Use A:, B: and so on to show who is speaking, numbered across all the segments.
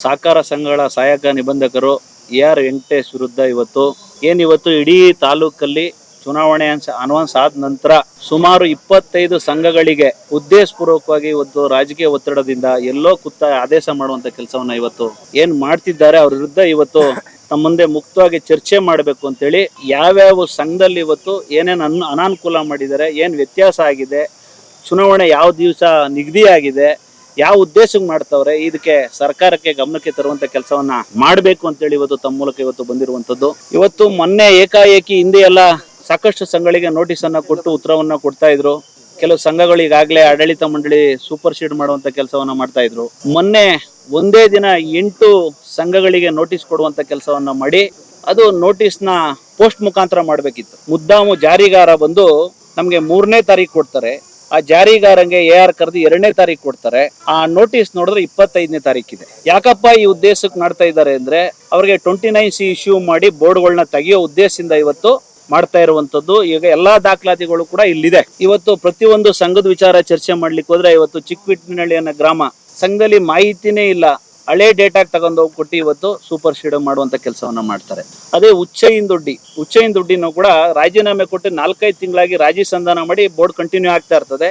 A: ಸಹಕಾರ ಸಂಘಗಳ ಸಹಾಯಕ ನಿಬಂಧಕರು AR ವೆಂಕಟೇಶ್ ವಿರುದ್ಧ ಇವತ್ತು ಇಡೀ ತಾಲೂಕಲ್ಲಿ ಚುನಾವಣೆ ಅನೌನ್ಸ್ ಆದ ನಂತರ ಸುಮಾರು 25 ಸಂಘಗಳಿಗೆ ಉದ್ದೇಶಪೂರ್ವಕವಾಗಿ ಇವತ್ತು ರಾಜಕೀಯ ಒತ್ತಡದಿಂದ ಎಲ್ಲೋ ಆದೇಶ ಮಾಡುವಂತ ಕೆಲಸವನ್ನ ಏನ್ ಮಾಡ್ತಿದ್ದಾರೆ ಅವ್ರ ವಿರುದ್ಧ ನಮ್ಮ ಮುಂದೆ ಮುಕ್ತವಾಗಿ ಚರ್ಚೆ ಮಾಡಬೇಕು ಅಂತೇಳಿ ಯಾವ್ಯಾವ ಸಂಘದಲ್ಲಿ ಏನೇನು ಅನಾನುಕೂಲ ಮಾಡಿದ್ದಾರೆ, ಏನ್ ವ್ಯತ್ಯಾಸ ಆಗಿದೆ, ಚುನಾವಣೆ ಯಾವ ದಿವಸ ನಿಗದಿ ಆಗಿದೆ, ಯಾವ ಉದ್ದೇಶಕ್ಕೆ ಮಾಡ್ತಾವ್ರೆ, ಇದಕ್ಕೆ ಸರ್ಕಾರಕ್ಕೆ ಗಮನಕ್ಕೆ ತರುವಂತ ಕೆಲಸವನ್ನ ಮಾಡಬೇಕು ಅಂತೇಳಿ ತಮ್ಮ ಮೂಲಕ ಬಂದಿರುವಂತದ್ದು. ಮೊನ್ನೆ ಏಕಾಏಕಿ ಹಿಂದೆ ಎಲ್ಲ ಸಾಕಷ್ಟು ಸಂಘಗಳಿಗೆ ನೋಟಿಸ್ ಅನ್ನ ಕೊಟ್ಟು ಉತ್ತರವನ್ನ ಕೊಡ್ತಾ ಇದ್ರು. ಕೆಲವು ಸಂಘಗಳು ಈಗಾಗಲೇ ಆಡಳಿತ ಮಂಡಳಿ ಸೂಪರ್ ಸೀಡ್ ಮಾಡುವಂತ ಕೆಲಸವನ್ನ ಮಾಡ್ತಾ ಇದ್ರು. ಮೊನ್ನೆ ಒಂದೇ ದಿನ 8 ಸಂಘಗಳಿಗೆ ನೋಟಿಸ್ ಕೊಡುವಂತ ಕೆಲಸವನ್ನ ಮಾಡಿ ಅದು ನೋಟಿಸ್ನ ಪೋಸ್ಟ್ ಮುಖಾಂತರ ಮಾಡ್ಬೇಕಿತ್ತು. ಮುದ್ದಾಮು ಜಾರಿಗಾರ ಬಂದು ನಮ್ಗೆ 3ನೇ ತಾರೀಕು ಕೊಡ್ತಾರೆ, ಆ ಜಾರಿಗಾರಂಗೆ AR ಕರೆದು 2ನೇ ತಾರೀಕು ಕೊಡ್ತಾರೆ. ಆ ನೋಟಿಸ್ ನೋಡಿದ್ರೆ 25ನೇ ತಾರೀಕಿದೆ. ಯಾಕಪ್ಪ ಈ ಉದ್ದೇಶಕ್ಕೆ ಮಾಡ್ತಾ ಇದ್ದಾರೆ ಅಂದ್ರೆ ಅವ್ರಿಗೆ 29C ಇಶ್ಯೂ ಮಾಡಿ ಬೋರ್ಡ್ಗಳನ್ನ ತೆಗೆಯೋ ಉದ್ದೇಶದಿಂದ ಮಾಡ್ತಾ ಇರುವಂತದ್ದು. ಈಗ ಎಲ್ಲಾ ದಾಖಲಾತಿಗಳು ಕೂಡ ಇಲ್ಲಿದೆ. ಪ್ರತಿಯೊಂದು ಸಂಘದ ವಿಚಾರ ಚರ್ಚೆ ಮಾಡ್ಲಿಕ್ಕೆ ಹೋದ್ರೆ ಚಿಕ್ಕಬಿಟ್ನಹಳ್ಳಿ ಅನ್ನೋ ಗ್ರಾಮ ಸಂಘದಲ್ಲಿ ಮಾಹಿತಿನೇ ಇಲ್ಲ, ಹಳೆ ಡೇಟಾಗೆ ತಗೊಂಡೋಗಿ ಕೊಟ್ಟು ಸೂಪರ್ ಸೀಡ್ ಮಾಡುವಂತ ಕೆಲಸವನ್ನ ಮಾಡ್ತಾರೆ. ಅದೇ ಉಚ್ಚೈನ್ ದುಡ್ಡಿನೂ ಕೂಡ ರಾಜೀನಾಮೆ ಕೊಟ್ಟು 4-5 ತಿಂಗಳಾಗಿ ರಾಜಿ ಸಂಧಾನ ಮಾಡಿ ಬೋರ್ಡ್ ಕಂಟಿನ್ಯೂ ಆಗ್ತಾ ಇರ್ತದೆ.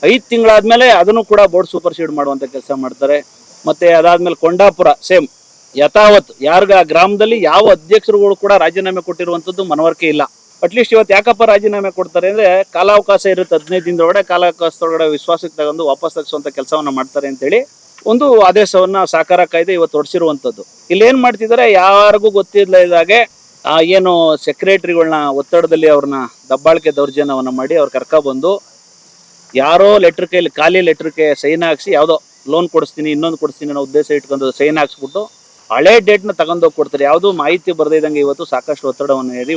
A: 5 ತಿಂಗಳಾದ್ಮೇಲೆ ಅದನ್ನು ಕೂಡ ಬೋರ್ಡ್ ಸೂಪರ್ ಸೀಡ್ ಮಾಡುವಂತ ಕೆಲಸ ಮಾಡ್ತಾರೆ. ಮತ್ತೆ ಅದಾದ್ಮೇಲೆ ಕೊಂಡಾಪುರ ಸೇಮ್ ಯಥಾವತ್ ಯಾರಿಗ ಆ ಗ್ರಾಮದಲ್ಲಿ ಯಾವ ಅಧ್ಯಕ್ಷರುಗಳು ಕೂಡ ರಾಜೀನಾಮೆ ಕೊಟ್ಟಿರುವಂತದ್ದು ಮನವರಿಕೆ ಇಲ್ಲ. ಅಟ್ಲೀಸ್ಟ್ ಯಾಕಪ್ಪ ರಾಜೀನಾಮೆ ಕೊಡ್ತಾರೆ ಅಂದ್ರೆ ಕಾಲಾವಕಾಶ ಇರುತ್ತೆ, 15 ದಿನದೊಳಗಡೆ ಕಾಲಾವಕಾಶದೊಳಗಡೆ ವಿಶ್ವಾಸಕ್ಕೆ ತಗೊಂಡು ವಾಪಸ್ ತಗಿಸುವಂತ ಕೆಲಸವನ್ನ ಮಾಡ್ತಾರೆ ಅಂತೇಳಿ ಒಂದು ಆದೇಶವನ್ನ ಸಹಕಾರ ಕಾಯ್ದೆ ಹೊರಡಿಸಿರುವಂತದ್ದು. ಇಲ್ಲಿ ಏನ್ ಮಾಡ್ತಿದ್ದಾರೆ, ಯಾರಿಗೂ ಗೊತ್ತಿಲ್ಲದಾಗೆ ಏನು ಸೆಕ್ರೆಟರಿಗಳನ್ನ ಒತ್ತಡದಲ್ಲಿ ಅವ್ರನ್ನ ದಬ್ಬಾಳಿಕೆ ದೌರ್ಜನ್ಯವನ್ನ ಮಾಡಿ ಅವ್ರು ಕರ್ಕೊಬಂದು ಯಾರೋ ಖಾಲಿ ಲೆಟರ್ಗೆ ಸೈನ್ ಹಾಕ್ಸಿ ಯಾವುದೋ ಲೋನ್ ಕೊಡಿಸ್ತೀನಿ ಇನ್ನೊಂದು ಕೊಡಿಸ್ತೀನಿ ಅನ್ನೋ ಉದ್ದೇಶ ಇಟ್ಕೊಂಡು ಸೈನ್ ಹಾಕ್ಸ್ಬಿಟ್ಟು ಹಳೆ ಡೇಟ್ನ ತಗೊಂಡೋಗಿ ಕೊಡ್ತಾರೆ. ಯಾವುದು ಮಾಹಿತಿ ಬರದೇ ಇದ್ದಂಗೆ ಸಾಕಷ್ಟು ಒತ್ತಡವನ್ನು ಹೇರಿ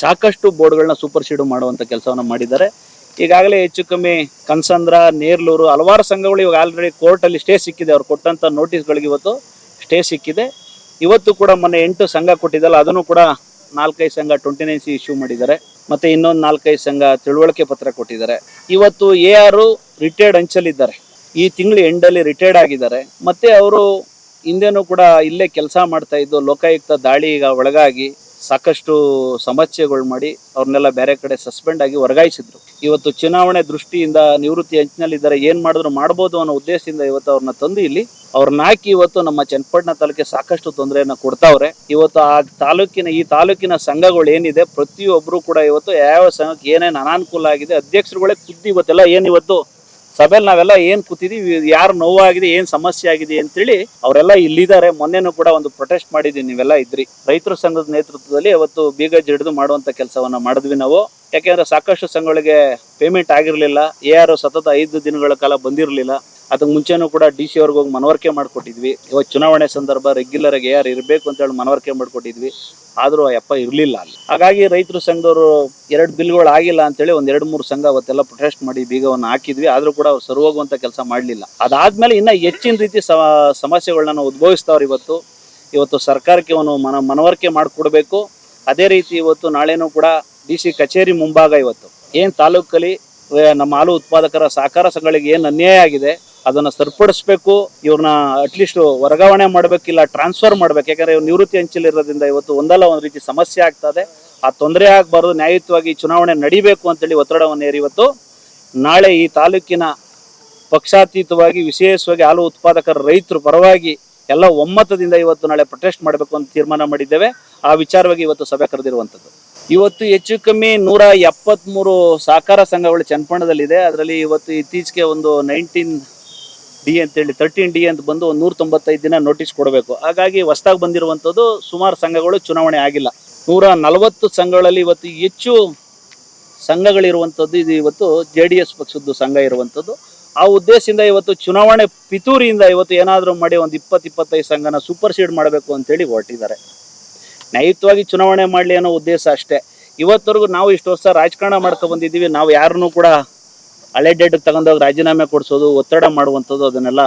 A: ಸಾಕಷ್ಟು ಬೋರ್ಡ್ಗಳನ್ನ ಸೂಪರ್ ಸೀಡ್ ಮಾಡುವಂತ ಕೆಲಸವನ್ನ ಮಾಡಿದ್ದಾರೆ. ಈಗಾಗಲೇ ಹೆಚ್ಚು ಕಮ್ಮಿ ಕನ್ಸಂದ್ರ, ನೇರ್ಲೂರು ಹಲವಾರು ಸಂಘಗಳು ಇವಾಗ ಆಲ್ರೆಡಿ ಕೋರ್ಟಲ್ಲಿ ಸ್ಟೇ ಸಿಕ್ಕಿದೆ. ಅವ್ರು ಕೊಟ್ಟಂತ ನೋಟಿಸ್ಗಳಿಗೆ ಸ್ಟೇ ಸಿಕ್ಕಿದೆ. ಕೂಡ ಮೊನ್ನೆ 8 ಸಂಘ ಕೊಟ್ಟಿದ್ದಲ್ಲ, ಅದನ್ನು ಕೂಡ 4-5 ಸಂಘ 29C ಇಶ್ಯೂ ಮಾಡಿದ್ದಾರೆ. ಮತ್ತೆ ಇನ್ನೊಂದು 4-5 ಸಂಘ ತಿಳುವಳಿಕೆ ಪತ್ರ ಕೊಟ್ಟಿದ್ದಾರೆ. AR ರಿಟೈರ್ಡ್ ಅಂಚಲಿದ್ದಾರೆ, ಈ ತಿಂಗಳು ಎಂಡಲ್ಲಿ ರಿಟೈರ್ಡ್ ಆಗಿದ್ದಾರೆ. ಮತ್ತೆ ಅವರು ಹಿಂದೆನೂ ಕೂಡ ಇಲ್ಲೇ ಕೆಲಸ ಮಾಡ್ತಾ ಇದ್ದು ಲೋಕಾಯುಕ್ತ ದಾಳಿಗೆ ಒಳಗಾಗಿ ಸಾಕಷ್ಟು ಸಮಸ್ಯೆಗಳು ಮಾಡಿ ಅವ್ರನ್ನೆಲ್ಲ ಬೇರೆ ಕಡೆ ಸಸ್ಪೆಂಡ್ ಆಗಿ ವರ್ಗಾಯಿಸಿದ್ರು. ಚುನಾವಣೆ ದೃಷ್ಟಿಯಿಂದ ನಿವೃತ್ತಿ ಅಂಚಿನಲ್ಲಿದ್ದಾರೆ, ಏನ್ ಮಾಡಿದ್ರು ಮಾಡ್ಬೋದು ಅನ್ನೋ ಉದ್ದೇಶದಿಂದ ಅವ್ರನ್ನ ತಂದು ಇಲ್ಲಿ ಅವ್ರನ್ನ ಹಾಕಿ ನಮ್ಮ ಚನ್ನಪಟ್ಟಣ ತಾಲೂಕಿಗೆ ಸಾಕಷ್ಟು ತೊಂದರೆಯನ್ನ ಕೊಡ್ತಾವ್ರೆ. ಈ ತಾಲೂಕಿನ ಸಂಘಗಳು ಏನಿದೆ ಪ್ರತಿಯೊಬ್ರು ಕೂಡ ಯಾವ ಸಂಘಕ್ಕೆ ಏನೇನು ಅನಾನುಕೂಲ ಆಗಿದೆ ಅಧ್ಯಕ್ಷರುಗಳೇ ಖುದ್ದು ಏನ್ ಸಭೆಯಲ್ಲಿ ನಾವೆಲ್ಲ ಏನ್ ಕೂತಿದೀವಿ, ಯಾರು ನೋವಾಗಿದೆ, ಏನ್ ಸಮಸ್ಯೆ ಆಗಿದೆ ಅಂತೇಳಿ ಅವರೆಲ್ಲ ಇಲ್ಲಿದ್ದಾರೆ. ಮೊನ್ನೆನೂ ಕೂಡ ಒಂದು ಪ್ರೊಟೆಸ್ಟ್ ಮಾಡಿದ್ವಿ, ನೀವೆಲ್ಲ ಇದ್ರಿ. ರೈತರ ಸಂಘದ ನೇತೃತ್ವದಲ್ಲಿ ಬೀಗ ಜಡಿದು ಮಾಡುವಂತ ಕೆಲಸವನ್ನ ಮಾಡಿದ್ವಿ ನಾವು. ಯಾಕೆಂದ್ರೆ ಸಾಕಷ್ಟು ಸಂಘಗಳಿಗೆ ಪೇಮೆಂಟ್ ಆಗಿರ್ಲಿಲ್ಲ, AR ಸತತ 5 ದಿನಗಳ ಕಾಲ ಬಂದಿರಲಿಲ್ಲ. ಅದಕ್ಕೆ ಮುಂಚೆನೂ ಕೂಡ DC ಅವ್ರಿಗೆ ಹೋಗಿ ಮನವರಿಕೆ ಮಾಡ್ಕೊಟ್ಟಿದ್ವಿ. ಚುನಾವಣೆ ಸಂದರ್ಭ ರೆಗ್ಯುಲರ್ ಆಗಿ AR ಇರಬೇಕು ಅಂತ ಹೇಳಿ ಮನವರಿಕೆ ಮಾಡ್ಕೊಟ್ಟಿದ್ವಿ. ಆದ್ರೂ ಇರ್ಲಿಲ್ಲ ಅಲ್ಲಿ. ಹಾಗಾಗಿ ರೈತರ ಸಂಘದವರು 2 ಬಿಲ್ಗಳು ಆಗಿಲ್ಲ ಅಂತೇಳಿ 1-2-3 ಸಂಘ ಅವತ್ತೆಲ್ಲ ಪ್ರೊಟೆಸ್ಟ್ ಮಾಡಿ ಬೀಗವನ್ನು ಹಾಕಿದ್ವಿ. ಆದ್ರೂ ಕೂಡ ಅವ್ರು ಸರಿ ಹೋಗುವಂತ ಕೆಲಸ ಮಾಡ್ಲಿಲ್ಲ. ಅದಾದ್ಮೇಲೆ ಇನ್ನ ಹೆಚ್ಚಿನ ರೀತಿ ಸಮಸ್ಯೆಗಳನ್ನ ಉದ್ಭವಿಸ್ತಾವ್ರು. ಇವತ್ತು ಸರ್ಕಾರಕ್ಕೆ ಮನವರಿಕೆ ಮಾಡಿಕೊಡ್ಬೇಕು. ಅದೇ ರೀತಿ ನಾಳೆನೂ ಕೂಡ DC ಕಚೇರಿ ಮುಂಭಾಗ ಏನ್ ತಾಲೂಕಲ್ಲಿ ನಮ್ಮ ಹಾಲು ಉತ್ಪಾದಕರ ಸಹಕಾರ ಸಂಘಗಳಿಗೆ ಏನ್ ಅನ್ಯಾಯ ಆಗಿದೆ ಅದನ್ನ ಸರಿಪಡಿಸ್ಬೇಕು. ಇವ್ರನ್ನ ಅಟ್ಲೀಸ್ಟ್ ವರ್ಗಾವಣೆ ಮಾಡ್ಬೇಕಿಲ್ಲ, ಟ್ರಾನ್ಸ್ಫರ್ ಮಾಡ್ಬೇಕು. ಯಾಕಂದ್ರೆ ಇವ್ರು ನಿವೃತ್ತಿ ಅಂಚಲಿರೋದ್ರಿಂದ ಒಂದಲ್ಲ ಒಂದ್ ರೀತಿ ಸಮಸ್ಯೆ ಆಗ್ತದೆ. ಆ ತೊಂದರೆ ಆಗ್ಬಾರ್ದು, ನ್ಯಾಯಯುತವಾಗಿ ಚುನಾವಣೆ ನಡಿಬೇಕು ಅಂತೇಳಿ ಒತ್ತಡವನ್ನು ಏರಿ ನಾಳೆ ಈ ತಾಲೂಕಿನ ಪಕ್ಷಾತೀತವಾಗಿ ವಿಶೇಷವಾಗಿ ಹಾಲು ಉತ್ಪಾದಕರ ರೈತರು ಪರವಾಗಿ ಎಲ್ಲ ಒಮ್ಮತದಿಂದ ನಾಳೆ ಪ್ರೊಟೆಸ್ಟ್ ಮಾಡಬೇಕು ಅಂತ ತೀರ್ಮಾನ ಮಾಡಿದ್ದೇವೆ. ಆ ವಿಚಾರವಾಗಿ ಸಭೆ ಕರೆದಿರುವಂತದ್ದು. ಹೆಚ್ಚು ಕಮ್ಮಿ 173 ಸಹಕಾರ ಸಂಘಗಳು ಚನ್ನಪಟ್ಟಣದಲ್ಲಿದೆ. ಅದರಲ್ಲಿ ಇತ್ತೀಚೆಗೆ 19D ಅಂತೇಳಿ 13D ಅಂತ ಬಂದು 195 ದಿನ ನೋಟಿಸ್ ಕೊಡಬೇಕು. ಹಾಗಾಗಿ ಹೊಸದಾಗಿ ಬಂದಿರುವಂತದ್ದು ಸುಮಾರು ಸಂಘಗಳು ಚುನಾವಣೆ ಆಗಿಲ್ಲ. 140 ಸಂಘಗಳಲ್ಲಿ ಹೆಚ್ಚು ಸಂಘಗಳಿರುವಂತದ್ದು ಇದು JDS ಪಕ್ಷದ್ದು ಸಂಘ ಇರುವಂತದ್ದು. ಆ ಉದ್ದೇಶದಿಂದ ಚುನಾವಣೆ ಪಿತೂರಿಯಿಂದ ಏನಾದರೂ ಮಾಡಿ 20-25 ಸಂಘನ ಸೂಪರ್ ಸೀಡ್ ಮಾಡಬೇಕು ಅಂತೇಳಿ ಹೊರಟಿದ್ದಾರೆ. ನ್ಯಾಯಯುತವಾಗಿ ಚುನಾವಣೆ ಮಾಡಲಿ ಅನ್ನೋ ಉದ್ದೇಶ ಅಷ್ಟೇ. ಇವತ್ತವರೆಗೂ ನಾವು ಇಷ್ಟು ವರ್ಷ ರಾಜಕಾರಣ ಮಾಡ್ಕೊ ಬಂದಿದ್ದೀವಿ. ನಾವು ಯಾರನ್ನೂ ಕೂಡ ಹಳೆ ಡೇಟ್ ತಗೊಂಡೋಗಿ ರಾಜೀನಾಮೆ ಕೊಡಿಸೋದು, ಒತ್ತಡ ಮಾಡುವಂಥದ್ದು ಅದನ್ನೆಲ್ಲ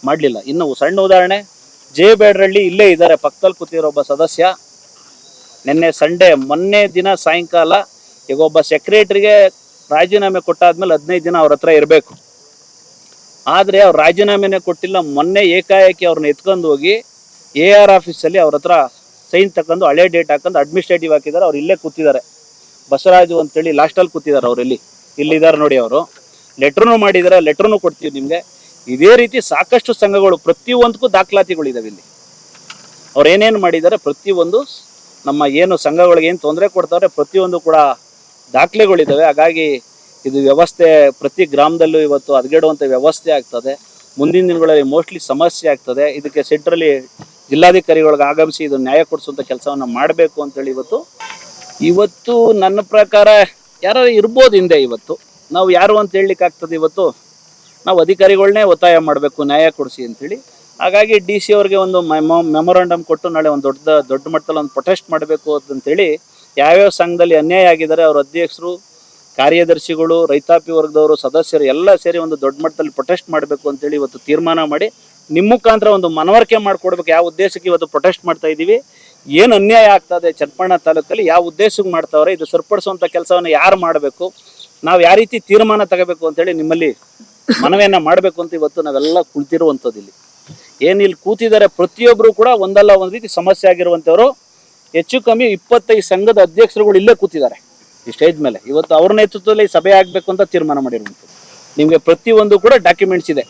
A: ಮಾಡಲಿಲ್ಲ. ಇನ್ನು ಸಣ್ಣ ಉದಾಹರಣೆ, ಜೆ ಬೇಡ್ರಳ್ಳಿ ಇಲ್ಲೇ ಇದ್ದಾರೆ, ಪಕ್ಕದಲ್ಲಿ ಕೂತಿರೋ ಒಬ್ಬ ಸದಸ್ಯ. ಮೊನ್ನೆ ದಿನ ಸಾಯಂಕಾಲ ಈಗ ಒಬ್ಬ ಸೆಕ್ರೆಟರಿಗೆ ರಾಜೀನಾಮೆ ಕೊಟ್ಟಾದ್ಮೇಲೆ 15 ದಿನ ಅವ್ರ ಹತ್ರ ಇರಬೇಕು. ಆದರೆ ಅವ್ರು ರಾಜೀನಾಮೆನೇ ಕೊಟ್ಟಿಲ್ಲ. ಮೊನ್ನೆ ಏಕಾಏಕಿ ಅವ್ರನ್ನ ಎತ್ಕೊಂಡು ಹೋಗಿ AR ಆಫೀಸಲ್ಲಿ ಅವ್ರ ಹತ್ರ ಸೈನ್ ತಗೊಂಡು ಹಳೆ ಡೇಟ್ ಹಾಕೊಂಡು ಅಡ್ಮಿನಿಸ್ಟ್ರೇಟಿವ್ ಹಾಕಿದ್ದಾರೆ. ಅವ್ರು ಇಲ್ಲೇ ಕೂತಿದ್ದಾರೆ, ಬಸವರಾಜು ಅಂತೇಳಿ ಲಾಸ್ಟಲ್ಲಿ ಕೂತಿದ್ದಾರೆ. ಅವ್ರು ಇಲ್ಲಿದ್ದಾರೆ ನೋಡಿ. ಅವರು ಲೆಟ್ರೂ ಮಾಡಿದ್ದಾರೆ, ಲೆಟ್ರೂ ಕೊಡ್ತೀವಿ ನಿಮಗೆ. ಇದೇ ರೀತಿ ಸಾಕಷ್ಟು ಸಂಘಗಳು ಪ್ರತಿಯೊಂದಕ್ಕೂ ದಾಖಲಾತಿಗಳಿದಾವೆ ಇಲ್ಲಿ. ಅವ್ರು ಏನೇನು ಮಾಡಿದ್ದಾರೆ ಪ್ರತಿಯೊಂದು ನಮ್ಮ ಏನು ಸಂಘಗಳಿಗೆ ಏನು ತೊಂದರೆ ಕೊಡ್ತಾರೆ ಪ್ರತಿಯೊಂದು ಕೂಡ ದಾಖಲೆಗಳಿದ್ದಾವೆ. ಹಾಗಾಗಿ ಇದು ವ್ಯವಸ್ಥೆ ಪ್ರತಿ ಗ್ರಾಮದಲ್ಲೂ ಇವತ್ತು ಹದಗೆಡುವಂಥ ವ್ಯವಸ್ಥೆ ಆಗ್ತದೆ. ಮುಂದಿನ ದಿನಗಳಲ್ಲಿ ಮೋಸ್ಟ್ಲಿ ಸಮಸ್ಯೆ ಆಗ್ತದೆ. ಇದಕ್ಕೆ ಸೆಂಟ್ರಲ್ಲಿ ಜಿಲ್ಲಾಧಿಕಾರಿಗಳಿಗೆ ಆಗಮಿಸಿ ಇದು ನ್ಯಾಯ ಕೊಡಿಸುವಂಥ ಕೆಲಸವನ್ನು ಮಾಡಬೇಕು ಅಂತೇಳಿ ಇವತ್ತು ನನ್ನ ಪ್ರಕಾರ ಯಾರು ಇರ್ಬೋದು ಹಿಂದೆ. ಇವತ್ತು ನಾವು ಯಾರು ಅಂತ ಹೇಳಲಿಕ್ಕೆ ಆಗ್ತದೆ. ಇವತ್ತು ನಾವು ಅಧಿಕಾರಿಗಳನ್ನೇ ಒತ್ತಾಯ ಮಾಡಬೇಕು ನ್ಯಾಯ ಕೊಡಿಸಿ ಅಂತೇಳಿ. ಹಾಗಾಗಿ DC ಅವ್ರಿಗೆ ಒಂದು ಮೆಮೊರಾಂಡಮ್ ಕೊಟ್ಟು ನಾಳೆ ಒಂದು ದೊಡ್ಡ ಮಟ್ಟದಲ್ಲಿ ಒಂದು ಪ್ರೊಟೆಸ್ಟ್ ಮಾಡಬೇಕು ಅಂತೇಳಿ ಯಾವ್ಯಾವ ಸಂಘದಲ್ಲಿ ಅನ್ಯಾಯ ಆಗಿದ್ದಾರೆ ಅವ್ರ ಅಧ್ಯಕ್ಷರು, ಕಾರ್ಯದರ್ಶಿಗಳು, ರೈತಾಪಿ ವರ್ಗದವರು, ಸದಸ್ಯರು ಎಲ್ಲ ಸೇರಿ ಒಂದು ದೊಡ್ಡ ಮಟ್ಟದಲ್ಲಿ ಪ್ರೊಟೆಸ್ಟ್ ಮಾಡಬೇಕು ಅಂತೇಳಿ ಇವತ್ತು ತೀರ್ಮಾನ ಮಾಡಿ ನಿಮ್ಮ ಮುಖಾಂತರ ಒಂದು ಮನವರಿಕೆ ಮಾಡಿಕೊಡ್ಬೇಕು. ಯಾವ ಉದ್ದೇಶಕ್ಕೆ ಇವತ್ತು ಪ್ರೊಟೆಸ್ಟ್ ಮಾಡ್ತಾ ಇದ್ದೀವಿ, ಏನು ಅನ್ಯಾಯ ಆಗ್ತದೆ ಚನ್ನಪಟ್ಟಣ ತಾಲೂಕಲ್ಲಿ, ಯಾವ ಉದ್ದೇಶಕ್ಕೆ ಮಾಡ್ತಾವ್ರೆ, ಇದು ಸರಿಪಡಿಸುವಂಥ ಕೆಲಸವನ್ನು ಯಾರು ಮಾಡಬೇಕು, ನಾವು ಯಾವ ರೀತಿ ತೀರ್ಮಾನ ತಗೋಬೇಕು ಅಂತೇಳಿ ನಿಮ್ಮಲ್ಲಿ ಮನವಿಯನ್ನು ಮಾಡಬೇಕು ಅಂತ ಇವತ್ತು ನಾವೆಲ್ಲ ಕುಳಿತಿರುವಂಥದ್ದು. ಇಲ್ಲಿ ಕೂತಿದ್ದಾರೆ ಪ್ರತಿಯೊಬ್ಬರು ಕೂಡ ಒಂದಲ್ಲ ಒಂದು ರೀತಿ ಸಮಸ್ಯೆ ಆಗಿರುವಂಥವ್ರು. ಹೆಚ್ಚು ಕಮ್ಮಿ 25 ಸಂಘದ ಅಧ್ಯಕ್ಷರುಗಳು ಇಲ್ಲೇ ಕೂತಿದ್ದಾರೆ ಈ ಸ್ಟೇಜ್ ಮೇಲೆ. ಇವತ್ತು ಅವ್ರ ನೇತೃತ್ವದಲ್ಲಿ ಸಭೆ ಆಗಬೇಕು ಅಂತ ತೀರ್ಮಾನ ಮಾಡಿರುವಂಥದ್ದು. ನಿಮಗೆ ಪ್ರತಿಯೊಂದು ಕೂಡ ಡಾಕ್ಯುಮೆಂಟ್ಸ್ ಇದೆ.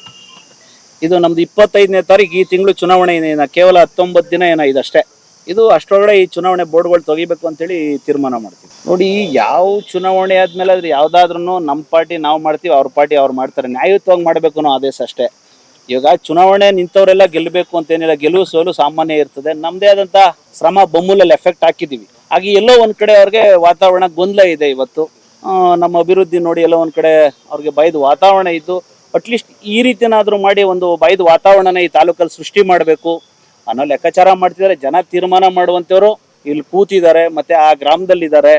A: ಇದು ನಮ್ದು 25ನೇ ತಾರೀಕು ಈ ತಿಂಗಳು ಚುನಾವಣೆ ಕೇವಲ 19 ದಿನ ಇದಷ್ಟೇ. ಇದು ಅಷ್ಟರೊಳಗಡೆ ಈ ಚುನಾವಣೆ ಬೋರ್ಡ್ಗಳು ತೆಗಿಬೇಕು ಅಂತೇಳಿ ತೀರ್ಮಾನ ಮಾಡ್ತೀವಿ. ನೋಡಿ, ಯಾವ ಚುನಾವಣೆ ಆದ್ಮೇಲೆ ಆದ್ರೆ ಯಾವುದಾದ್ರೂ ನಮ್ಮ ಪಾರ್ಟಿ ನಾವು ಮಾಡ್ತೀವಿ, ಅವ್ರ ಪಾರ್ಟಿ ಅವ್ರು ಮಾಡ್ತಾರೆ, ನ್ಯಾಯಯುತವಾಗಿ ಮಾಡಬೇಕು ಅನ್ನೋ ಆದೇಶ ಅಷ್ಟೇ. ಇವಾಗ ಚುನಾವಣೆ ನಿಂತವರೆಲ್ಲ ಗೆಲ್ಲಬೇಕು ಅಂತೇನಿಲ್ಲ, ಗೆಲುವು ಸೋಲು ಸಾಮಾನ್ಯ ಇರ್ತದೆ. ನಮ್ಮದೇ ಆದಂಥ ಶ್ರಮ ಬೊಮ್ಮಲಲ್ಲಿ ಎಫೆಕ್ಟ್ ಹಾಕಿದ್ದೀವಿ. ಹಾಗೆ ಎಲ್ಲೋ ಒಂದು ಕಡೆ ಅವ್ರಿಗೆ ವಾತಾವರಣ ಗೊಂದಲ ಇದೆ. ಇವತ್ತು ನಮ್ಮ ಅಭಿವೃದ್ಧಿ ನೋಡಿ ಎಲ್ಲೋ ಒಂದು ಕಡೆ ಅವ್ರಿಗೆ ಬೈದ ವಾತಾವರಣ ಇದ್ದು, ಅಟ್ಲೀಸ್ಟ್ ಈ ರೀತಿನಾದರೂ ಮಾಡಿ ಒಂದು ಬೈದ ವಾತಾವರಣನ ಈ ತಾಲೂಕಲ್ಲಿ ಸೃಷ್ಟಿ ಮಾಡಬೇಕು ಅನ್ನೋ ಲೆಕ್ಕಾಚಾರ ಮಾಡ್ತಿದ್ದಾರೆ. ಜನ ತೀರ್ಮಾನ ಮಾಡುವಂಥವ್ರು ಇಲ್ಲಿ ಕೂತಿದ್ದಾರೆ, ಮತ್ತು ಆ ಗ್ರಾಮದಲ್ಲಿದ್ದಾರೆ.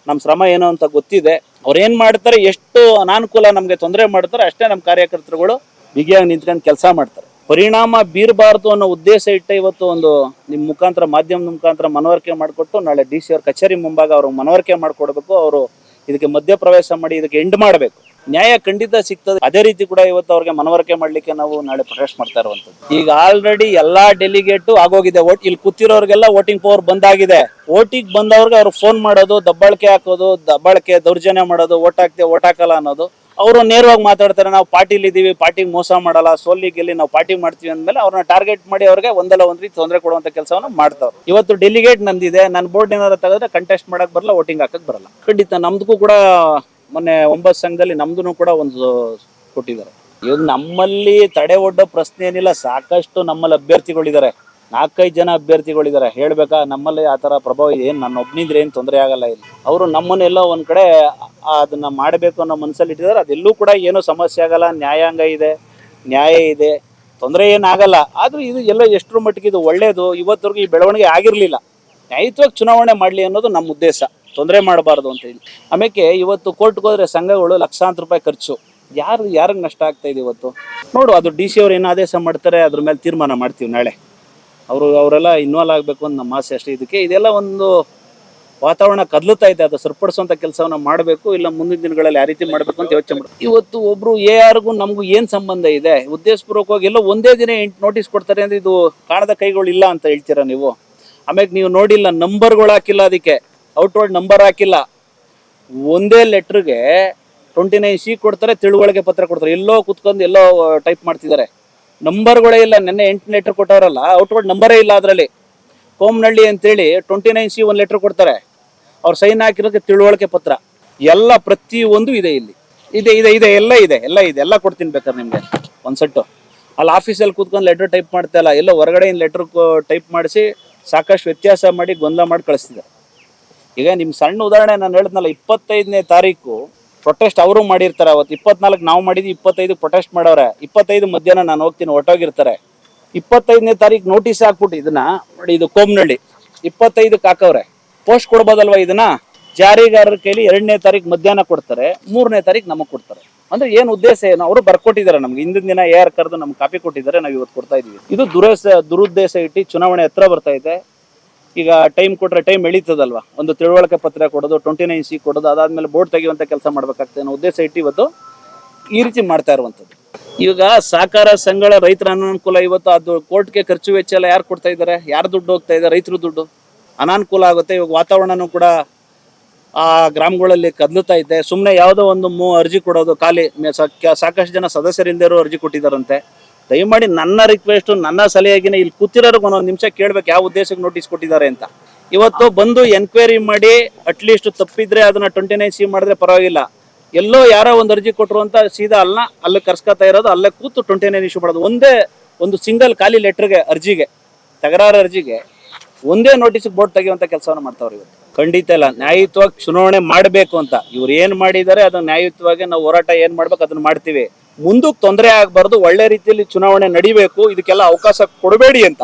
A: ನಮ್ಮ ಶ್ರಮ ಏನು ಅಂತ ಗೊತ್ತಿದೆ. ಅವ್ರು ಏನು ಮಾಡ್ತಾರೆ, ಎಷ್ಟು ಅನಾನುಕೂಲ ನಮಗೆ ತೊಂದರೆ ಮಾಡ್ತಾರೆ ಅಷ್ಟೇ ನಮ್ಮ ಕಾರ್ಯಕರ್ತರುಗಳು ಬಿಗಿಯಾಗಿ ನಿಂತ್ಕೊಂಡು ಕೆಲಸ ಮಾಡ್ತಾರೆ. ಪರಿಣಾಮ ಬೀರಬಾರ್ದು ಅನ್ನೋ ಉದ್ದೇಶ ಇಟ್ಟ ಇವತ್ತು ಒಂದು ನಿಮ್ಮ ಮುಖಾಂತರ, ಮಾಧ್ಯಮದ ಮುಖಾಂತರ ಮನವರಿಕೆ ಮಾಡಿಕೊಟ್ಟು ನಾಳೆ DC ಅವ್ರ ಕಚೇರಿ ಮುಂಭಾಗ ಅವ್ರಿಗೆ ಮನವರಿಕೆ ಮಾಡಿಕೊಡ್ಬೇಕು. ಅವರು ಇದಕ್ಕೆ ಮಧ್ಯಪ್ರವೇಶ ಮಾಡಿ ಇದಕ್ಕೆ ಎಂಡ್ ಮಾಡಬೇಕು. ನ್ಯಾಯ ಖಂಡಿತ ಸಿಗ್ತದೆ. ಅದೇ ರೀತಿ ಕೂಡ ಇವತ್ತು ಅವ್ರಿಗೆ ಮನವರಿಕೆ ಮಾಡ್ಲಿಕ್ಕೆ ನಾವು ನಾಳೆ ಪ್ರೊಟೆಸ್ಟ್ ಮಾಡ್ತಾ ಇರುವಂಥದ್ದು. ಈಗ ಆಲ್ರೆಡಿ ಎಲ್ಲಾ ಡೆಲಿಗೇಟು ಆಗೋಗಿದೆ. ಇಲ್ಲಿ ಕೂತಿರೋರಿಗೆಲ್ಲ ವೋಟಿಂಗ್ ಪವರ್ ಬಂದಾಗಿದೆ. ವೋಟಿಂಗ್ ಬಂದವ್ರಿಗೆ ಅವ್ರು ಫೋನ್ ಮಾಡೋದು, ದಬ್ಬಾಳಿಕೆ ಹಾಕೋದು, ದೌರ್ಜನ್ಯ ಮಾಡೋದು, ವೋಟ್ ಹಾಕ್ತೇವೆ ವೋಟ್ ಹಾಕಲ್ಲ ಅನ್ನೋದು. ಅವರು ನೇರವಾಗಿ ಮಾತಾಡ್ತಾರೆ, ನಾವು ಪಾರ್ಟಿಲಿ ಇದ್ದೀವಿ, ಪಾರ್ಟಿಗೆ ಮೋಸ ಮಾಡಲ್ಲ, ಸೋಲಿ ಗೆಲ್ಲಿ ನಾವು ಪಾರ್ಟಿ ಮಾಡ್ತೀವಿ ಅಂದಮೇಲೆ ಅವ್ರನ್ನ ಟಾರ್ಗೆಟ್ ಮಾಡಿ ಅವ್ರಿಗೆ ಒಂದಲ್ಲ ಒಂದು ರೀತಿ ತೊಂದರೆ ಕೊಡುವಂತ ಕೆಲಸವನ್ನು ಮಾಡ್ತಾವ್ರು. ಇವತ್ತು ಡೆಲಿಗೇಟ್ ನಂದಿದೆ, ನನ್ನ ಬೋರ್ಡ್ ಏನಾದ್ರು ತೆಗೆದ್ರೆ ಕಂಟೆಸ್ಟ್ ಮಾಡಕ್ ಬರಲ್ಲ, ವೋಟಿಂಗ್ ಹಾಕಕ್ ಬರಲ್ಲ. ಖಂಡಿತ ನಮ್ದಕ್ಕೂ ಕೂಡ ಮೊನ್ನೆ 9 ಸಂಘದಲ್ಲಿ ನಮ್ದು ಕೂಡ ಒಂದು ಕೊಟ್ಟಿದ್ದಾರೆ. ಇವಾಗ ನಮ್ಮಲ್ಲಿ ತಡೆ ಒಡ್ಡೋ ಪ್ರಶ್ನೆ ಏನಿಲ್ಲ. ಸಾಕಷ್ಟು ನಮ್ಮಲ್ಲಿ ಅಭ್ಯರ್ಥಿಗಳಿದ್ದಾರೆ, 4-5 ಜನ ಅಭ್ಯರ್ಥಿಗಳಿದ್ದಾರೆ. ಹೇಳ್ಬೇಕಾ, ನಮ್ಮಲ್ಲಿ ಆ ಥರ ಪ್ರಭಾವ ಏನು ನನ್ನ ಒಬ್ಬನಿದ್ರೆ ಏನು ತೊಂದರೆ ಆಗಲ್ಲ. ಇಲ್ಲಿ ಅವರು ನಮ್ಮನ್ನೆಲ್ಲ ಒಂದು ಕಡೆ ಅದನ್ನ ಮಾಡಬೇಕು ಅನ್ನೋ ಮನಸ್ಸಲ್ಲಿ ಇಟ್ಟಿದ್ದಾರೆ. ಅದೆಲ್ಲೂ ಕೂಡ ಏನೂ ಸಮಸ್ಯೆ ಆಗಲ್ಲ. ನ್ಯಾಯಾಂಗ ಇದೆ, ನ್ಯಾಯ ಇದೆ, ತೊಂದರೆ ಏನಾಗಲ್ಲ. ಆದರೂ ಇದು ಎಲ್ಲ ಎಷ್ಟರ ಮಟ್ಟಿಗೆ ಇದು ಒಳ್ಳೆಯದು. ಇವತ್ತವರೆಗೂ ಈ ಬೆಳವಣಿಗೆ ಆಗಿರಲಿಲ್ಲ. ನ್ಯಾಯಯುತವಾಗಿ ಚುನಾವಣೆ ಮಾಡಲಿ ಅನ್ನೋದು ನಮ್ಮ ಉದ್ದೇಶ, ತೊಂದರೆ ಮಾಡಬಾರ್ದು ಅಂತ ಹೇಳಿ. ಆಮೇಲೆ ಇವತ್ತು ಕೋರ್ಟ್ಗೆ ಹೋದ್ರೆ ಸಂಘಗಳು ಲಕ್ಷಾಂತರ ರೂಪಾಯಿ ಖರ್ಚು. ಯಾರಿಗೆ ನಷ್ಟ ಆಗ್ತಾ ಇದೆ ಇವತ್ತು ನೋಡು. ಅದು DC ಅವ್ರು ಏನು ಆದೇಶ ಮಾಡ್ತಾರೆ ಅದ್ರ ಮೇಲೆ ತೀರ್ಮಾನ ಮಾಡ್ತೀವಿ ನಾಳೆ. ಅವರೆಲ್ಲ ಇನ್ವಾಲ್ವ್ ಆಗಬೇಕು ಅಂತ ನಮ್ಮ ಆಸೆ ಅಷ್ಟೇ. ಇದೆಲ್ಲ ಒಂದು ವಾತಾವರಣ ಕದಲುತ್ತಾ ಇದೆ. ಅದು ಸರಿಪಡಿಸುವಂಥ ಕೆಲಸವನ್ನು ಮಾಡಬೇಕು. ಇಲ್ಲ ಮುಂದಿನ ದಿನಗಳಲ್ಲಿ ಯಾವ ರೀತಿ ಮಾಡಬೇಕು ಅಂತ ಯೋಚನೆ ಮಾಡಿ. ಇವತ್ತು ಒಬ್ರು ARಗೂ ನಮಗೂ ಏನು ಸಂಬಂಧ ಇದೆ? ಉದ್ದೇಶಪೂರ್ವಕವಾಗಿ ಎಲ್ಲ ಒಂದೇ ದಿನ ನೋಟಿಸ್ ಕೊಡ್ತಾರೆ ಅಂದರೆ ಇದು ಕಾಣದ ಕೈಗಳು ಇಲ್ಲ ಅಂತ ಹೇಳ್ತೀರಾ ನೀವು. ಆಮೇಲೆ ನೀವು ನೋಡಿಲ್ಲ, ನಂಬರ್ಗಳು ಹಾಕಿಲ್ಲ, ಅದಕ್ಕೆ ಔಟ್ವರ್ಡ್ ನಂಬರ್ ಹಾಕಿಲ್ಲ. ಒಂದೇ ಲೆಟ್ರಿಗೆ 29C ಕೊಡ್ತಾರೆ, ತಿಳುವಳಿಕೆ ಪತ್ರ ಕೊಡ್ತಾರೆ. ಎಲ್ಲೋ ಕುತ್ಕೊಂಡು ಎಲ್ಲೋ ಟೈಪ್ ಮಾಡ್ತಿದ್ದಾರೆ. ನಂಬರ್ಗಳೇ ಇಲ್ಲ. ನೆನ್ನೆ 8 ಲೆಟರ್ ಕೊಟ್ಟವರಲ್ಲ, ಔಟ್ವರ್ಡ್ ನಂಬರೇ ಇಲ್ಲ ಅದರಲ್ಲಿ. ಕೋಮನಹಳ್ಳಿ ಅಂತೇಳಿ 29C 1 ಲೆಟರ್ ಕೊಡ್ತಾರೆ. ಅವ್ರು ಸೈನ್ ಹಾಕಿರೋಕ್ಕೆ ತಿಳುವಳಿಕೆ ಪತ್ರ ಎಲ್ಲ ಪ್ರತಿಯೊಂದು ಇದೆ. ಇಲ್ಲಿ ಇದೆ ಎಲ್ಲ ಕೊಡ್ತೀನಿ ಬೇಕಾದ್ರೆ ನಿಮಗೆ ಒಂದು ಸೆಟ್ಟು. ಅಲ್ಲಿ ಆಫೀಸಲ್ಲಿ ಕೂತ್ಕೊಂಡು ಲೆಟರ್ ಟೈಪ್ ಮಾಡ್ತಾ ಇಲ್ಲ, ಎಲ್ಲ ಹೊರಗಡೆಯಿಂದ ಲೆಟರ್ ಟೈಪ್ ಮಾಡಿಸಿ ಸಾಕಷ್ಟು ವ್ಯತ್ಯಾಸ ಮಾಡಿ ಗೊಂದಲ ಮಾಡಿ ಕಳಿಸ್ತಿದ್ದಾರೆ. ಈಗ ನಿಮ್ಮ ಸಣ್ಣ ಉದಾಹರಣೆ ನಾನು ಹೇಳಿದ್ನಲ್ಲ, 25ನೇ ತಾರೀಕು ಪ್ರೊಟೆಸ್ಟ್ ಅವರು ಮಾಡಿರ್ತಾರೆ. ಅವತ್ತು 24 ನಾವು ಮಾಡಿದ್ವಿ, 25 ಪ್ರೊಟೆಸ್ಟ್ ಮಾಡವ್ರೆ. 25 ಮಧ್ಯಾಹ್ನ ನಾನು ಹೋಗ್ತೀನಿ, ಹೊಟ್ಟೋಗಿರ್ತಾರೆ. 25ನೇ ತಾರೀಕು ನೋಟಿಸ್ ಹಾಕ್ಬಿಟ್ಟು ಇದನ್ನ ನೋಡಿ, ಇದು ಕೋಮನಹಳ್ಳಿ 25ಕ್ಕೆ ಹಾಕವ್ರೆ. ಪೋಸ್ಟ್ ಕೊಡ್ಬೋದಲ್ವಾ ಇದನ್ನ? ಜಾರಿಗಾರರ ಕೈಲಿ 2ನೇ ತಾರೀಕು ಮಧ್ಯಾಹ್ನ ಕೊಡ್ತಾರೆ, 3ನೇ ತಾರೀಕು ನಮಗೆ ಕೊಡ್ತಾರೆ. ಅಂದ್ರೆ ಏನು ಉದ್ದೇಶ ಏನು? ಅವರು ಬರ್ಕೊಟ್ಟಿದ್ದಾರೆ ನಮ್ಗೆ. ಹಿಂದಿನ ದಿನ AR ಕರೆದು ನಮ್ಗೆ ಕಾಪಿ ಕೊಟ್ಟಿದ್ದಾರೆ, ನಾವು ಇವತ್ತು ಕೊಡ್ತಾ ಇದೀವಿ. ಇದು ದುರುದ್ದೇಶ ಇಟ್ಟು ಚುನಾವಣೆ ಹತ್ರ ಬರ್ತಾ ಇದೆ. ಈಗ ಟೈಮ್ ಕೊಟ್ರೆ ಟೈಮ್ ಎಳೀತದಲ್ವಾ? ಒಂದು ತಿಳುವಳಿಕೆ ಪತ್ರ ಕೊಡೋದು, 29C ಕೊಡೋದು, ಅದಾದ್ಮೇಲೆ ಬೋರ್ಡ್ ತೆಗೆಯುವಂತ ಕೆಲಸ ಮಾಡ್ಬೇಕಾಗ್ತದೆ ಅನ್ನೋ ಉದ್ದೇಶ ಇಟ್ಟು ಇವತ್ತು ಈ ರೀತಿ ಮಾಡ್ತಾ ಇರುವಂಥದ್ದು. ಈಗ ಸಹಕಾರ ಸಂಘಗಳ ರೈತರ ಅನಾನುಕೂಲ ಇವತ್ತು ಅದು ಕೋರ್ಟ್ಗೆ ಖರ್ಚು ವೆಚ್ಚ ಎಲ್ಲ ಯಾರು ಕೊಡ್ತಾ ಇದ್ದಾರೆ, ಯಾರು ದುಡ್ಡು ಹೋಗ್ತಾ ಇದೆ? ರೈತರು ದುಡ್ಡು. ಅನಾನುಕೂಲ ಆಗುತ್ತೆ. ಇವಾಗ ವಾತಾವರಣನೂ ಕೂಡ ಆ ಗ್ರಾಮಗಳಲ್ಲಿ ಕದಲುತ್ತಾ ಇದೆ. ಸುಮ್ಮನೆ ಯಾವುದೋ ಒಂದು ಅರ್ಜಿ ಕೊಡೋದು ಖಾಲಿ. ಸಾಕಷ್ಟು ಜನ ಸದಸ್ಯರಿಲ್ಲದೆ ಅರ್ಜಿ ಕೊಟ್ಟಿದ್ದಾರಂತೆ. ದಯಮಾಡಿ ನನ್ನ ರಿಕ್ವೆಸ್ಟ್, ನನ್ನ ಸಲಹೆಗಿನ ಇಲ್ಲಿ ಕೂತಿರೋರ್ಗೆ ಒಂದೊಂದು ನಿಮಿಷ ಕೇಳ್ಬೇಕು ಯಾವ ಉದ್ದೇಶಕ್ಕೆ ನೋಟಿಸ್ ಕೊಟ್ಟಿದ್ದಾರೆ ಅಂತ. ಇವತ್ತು ಬಂದು ಎನ್ಕ್ವೈರಿ ಮಾಡಿ ಅಟ್ಲೀಸ್ಟ್ ತಪ್ಪಿದ್ರೆ ಅದನ್ನ 29C ಮಾಡಿದ್ರೆ ಪರವಾಗಿಲ್ಲ. ಎಲ್ಲೋ ಯಾರೋ ಒಂದು ಅರ್ಜಿ ಕೊಟ್ಟರು ಅಂತ ಸೀದಾ ಅಲ್ಲಿ ಕರ್ಸ್ಕೊತಾ ಇರೋದು, ಅಲ್ಲೇ ಕೂತು 29 ಇಶ್ಯೂ ಮಾಡೋದು. ಒಂದೇ ಒಂದು ಸಿಂಗಲ್ ಖಾಲಿ ಲೆಟರ್ಗೆ, ಅರ್ಜಿಗೆ, ತಕರಾರು ಅರ್ಜಿಗೆ ಒಂದೇ ನೋಟಿಸ್ ಬೋರ್ಡ್ ತೆಗೆಯುವಂತ ಕೆಲಸವನ್ನು ಮಾಡ್ತಾವ್ರು. ಇವತ್ತು ಖಂಡಿತ ಇಲ್ಲ. ನ್ಯಾಯಯುತವಾಗಿ ಚುನಾವಣೆ ಮಾಡಬೇಕು ಅಂತ ಇವ್ರು ಏನ್ ಮಾಡಿದ್ದಾರೆ ಅದನ್ನ ನ್ಯಾಯಯುತವಾಗಿ ನಾವು ಹೋರಾಟ ಏನ್ ಮಾಡ್ಬೇಕು ಅದನ್ನ ಮಾಡ್ತೀವಿ. ಮುಂದಕ್ಕೆ ತೊಂದರೆ ಆಗ್ಬಾರ್ದು, ಒಳ್ಳೆ ರೀತಿಯಲ್ಲಿ ಚುನಾವಣೆ ನಡಿಬೇಕು, ಇದಕ್ಕೆಲ್ಲ ಅವಕಾಶ ಕೊಡಬೇಡಿ ಅಂತ